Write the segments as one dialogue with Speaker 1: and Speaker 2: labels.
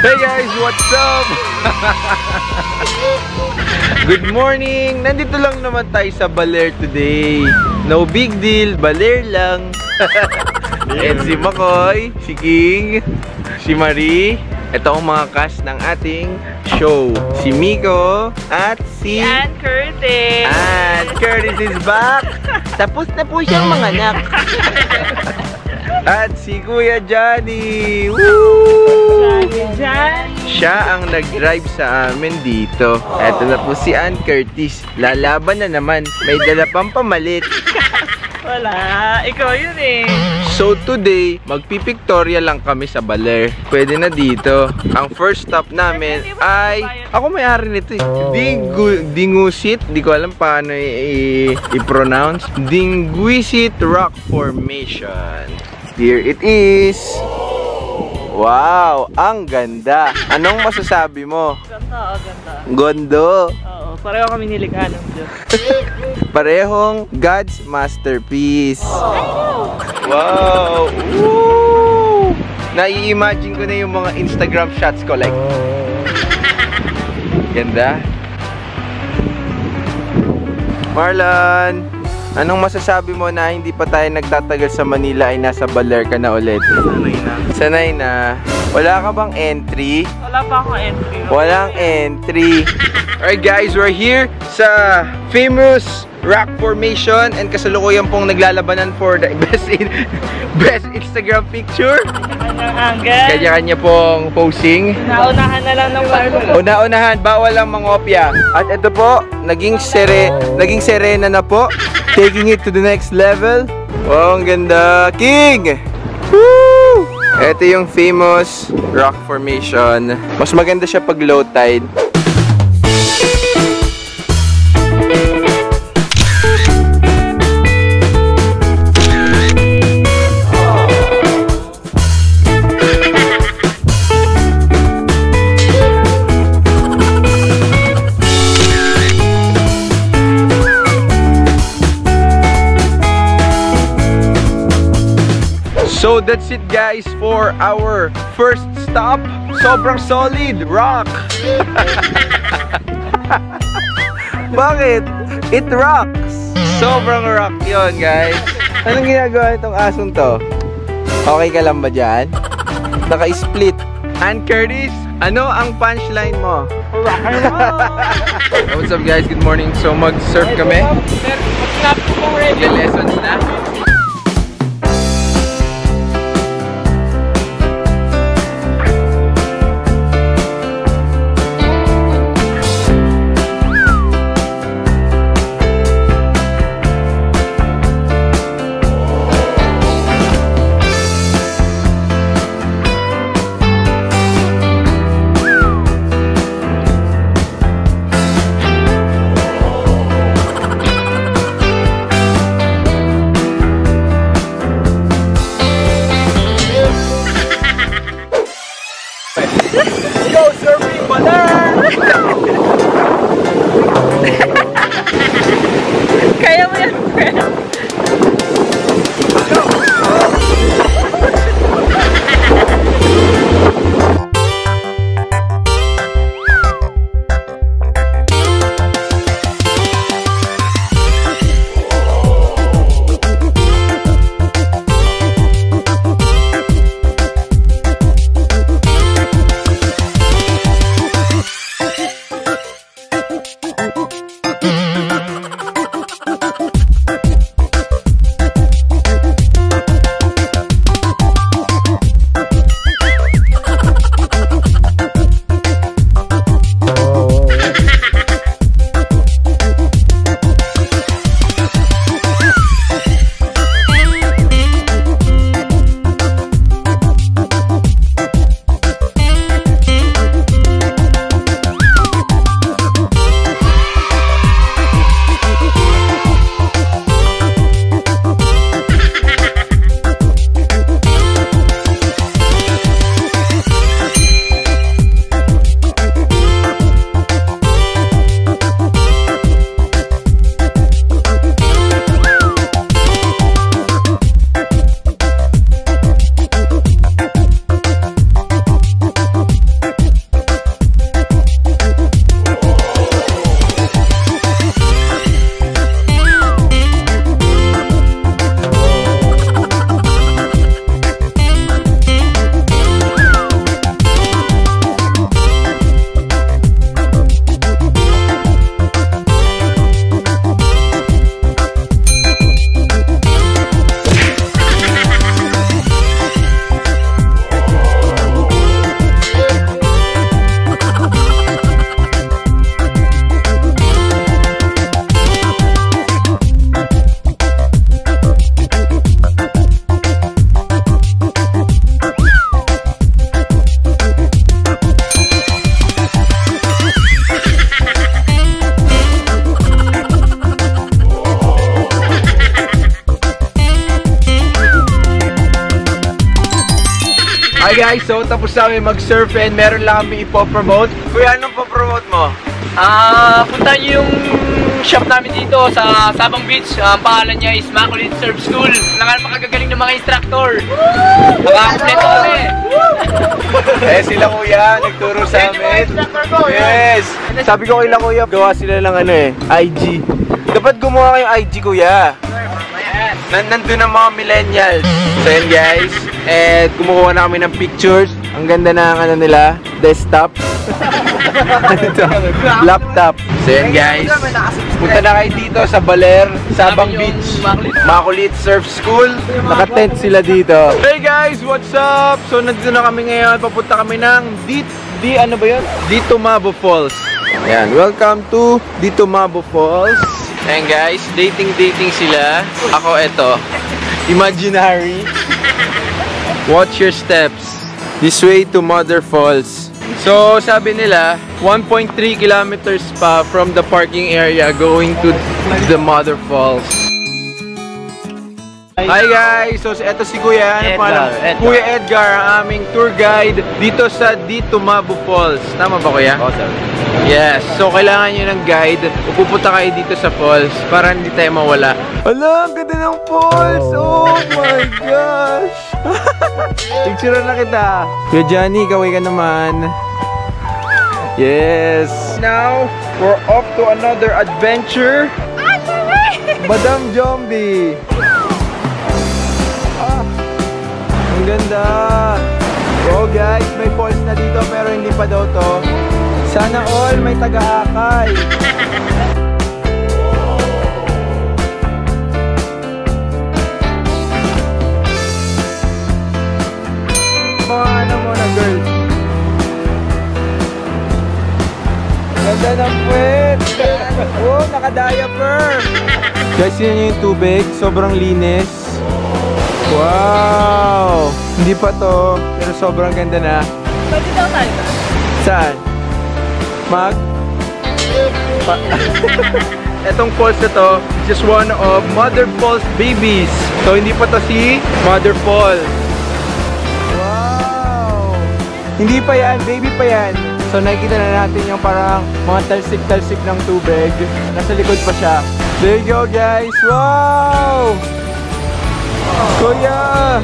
Speaker 1: Hey guys, what's up? Good morning! Nandito lang naman tayo sa Baler today. No big deal, Baler lang. And si Makoy, si King, si Marie. Ito ang mga cast ng ating show. Si Miko at si
Speaker 2: Ann Curtis.
Speaker 1: Ann Curtis is back. Tapos na po siyang manganak. At si Kuya Johnny. Woo!
Speaker 2: Johnny.
Speaker 1: Siya ang nag-drive sa amin dito. Ito na po si Ann Curtis. Lalaban na naman. May dala pang pamalit.
Speaker 2: Wala. Ikaw yun eh.
Speaker 1: So today, magpipictorial lang kami sa Baler. Pwede na dito. Ang first stop namin ay... Ako may-ari nito eh. Diguisit. Di ko alam paano i-pronounce. Diguisit Rock Formation. Here it is. Wow, ang ganda. Anong masasabi mo?
Speaker 2: Ganda, ganda.
Speaker 1: Gondo.
Speaker 2: Oo, pareho kami nilikha ng Diyos.
Speaker 1: Parehong God's masterpiece.
Speaker 2: Oh.
Speaker 1: Wow! Woo! Nai-imagine ko na yung mga Instagram shots ko like. Ganda. Marlon, anong masasabi mo na hindi pa tayo nagtatagal sa Manila ay nasa Baler ka na ulit?
Speaker 2: Sanay na.
Speaker 1: Sanay na. Wala ka bang entry?
Speaker 2: Wala pa akong entry.
Speaker 1: Walang entry. Alright guys, we're here sa famous rock formation and kasalukuyan pong naglalabanan for the best Instagram picture.
Speaker 2: Kanyang angle.
Speaker 1: Kanya-kanya pong posing.
Speaker 2: Naunahan na lang ng pagkulo.
Speaker 1: Una-unahan, bawal ang mangopya. At ito po, naging serena na po. Taking it to the next level. Oh, ang ganda. King! Woo! Ito yung famous rock formation. Mas maganda siya pag low tide. So that's it guys for our first stop. Sobrang solid rock. Bakit? It rocks. Sobrang rock yon guys. Anong ginagawa itong asong to? Okay ka lang ba dyan? Naka-split. Ann Curtis, ano ang punchline mo?
Speaker 2: Rock and roll.
Speaker 1: What's up guys? Good morning. So mag-surf kami.
Speaker 2: Mag-snap ko kung ready.
Speaker 1: Yung lessons na. Hi guys, so tapos namin mag-surf and meron lang kami ipopromote. Kuya, anong popromote mo?
Speaker 2: Punta niyo yung shop namin dito sa Sabang Beach. Ang pangalan niya is Surf School. Napakagagaling ng mga instructor. Nakakumpleto kami.
Speaker 1: Eh sila kuya, nagturo sa amin. Yes! Sabi ko kay kuya, gawa sila lang IG. Dapat gumawa kayong IG kuya. Nandun ang mga millennials. So yun guys, and kumukuha na kami ng pictures. Ang ganda ng nila, desktop. Laptop. So yun guys, punta na kayo dito sa Baler, Sabang Beach, Makulit Surf School. Naka-tent sila dito. Hey guys, what's up? So nandito na kami ngayon, papunta kami ng ano ba yun? Dito Mabo Falls. Ayan, welcome to Dito Mabo Falls. Ayan guys, dating sila. Ako eto, imaginary. Watch your steps. This way to Mother Falls. So sabi nila, 1.3 kilometers pa from the parking area going to the Mother Falls. Hi guys! So eto si Kuya, Kuya Edgar, ang aming tour guide dito sa Dito Mabo Falls. Tama ba Kuya? Yes, so kailangan nyo ng guide. Pupunta kayo dito sa falls para hindi tayo mawala. Ala, ang ganda ng falls! Oh my gosh! Picture na kita. Kuya Johnny, kaway ka naman. Yes! Now, we're off to another adventure. Madam Zombie! Ang ganda! Oh guys, may falls na dito pero hindi pa daw to. Sana all may taga-akay. Mga ano muna girls. Ganda ng puwet. Oh, naka-diaper. Guys, yun yung tubig. Sobrang linis. Wow! Hindi pa to, pero sobrang ganda na.
Speaker 2: Pwede daw tayo ba?
Speaker 1: Saan? Etong falls na to, just one of Mother Falls babies. So hindi pa to si Mother Fall. Wow! Hindi pa yan, baby pa yan. So nakikita na natin yung parang mga talsik-talsik ng tubig. Nasa likod pa siya. There you go guys! Wow! Kuya!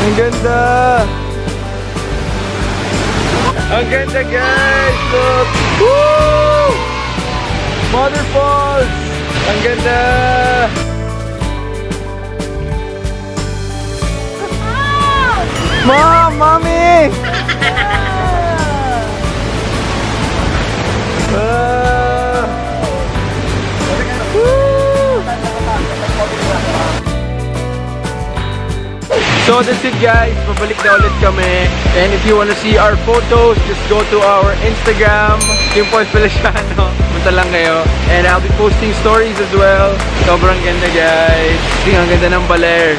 Speaker 1: Ang ganda! Ang ganda guys! Look! Woo! Mother Falls! Ang ganda! Mom! Mommy! So that's it guys, babalik na ulit kami. And if you wanna see our photos, just go to our Instagram, Kimpoy Feliciano. Punta lang kayo. And I'll be posting stories as well. Sobrang ganda guys. Ang ganda ng Baler.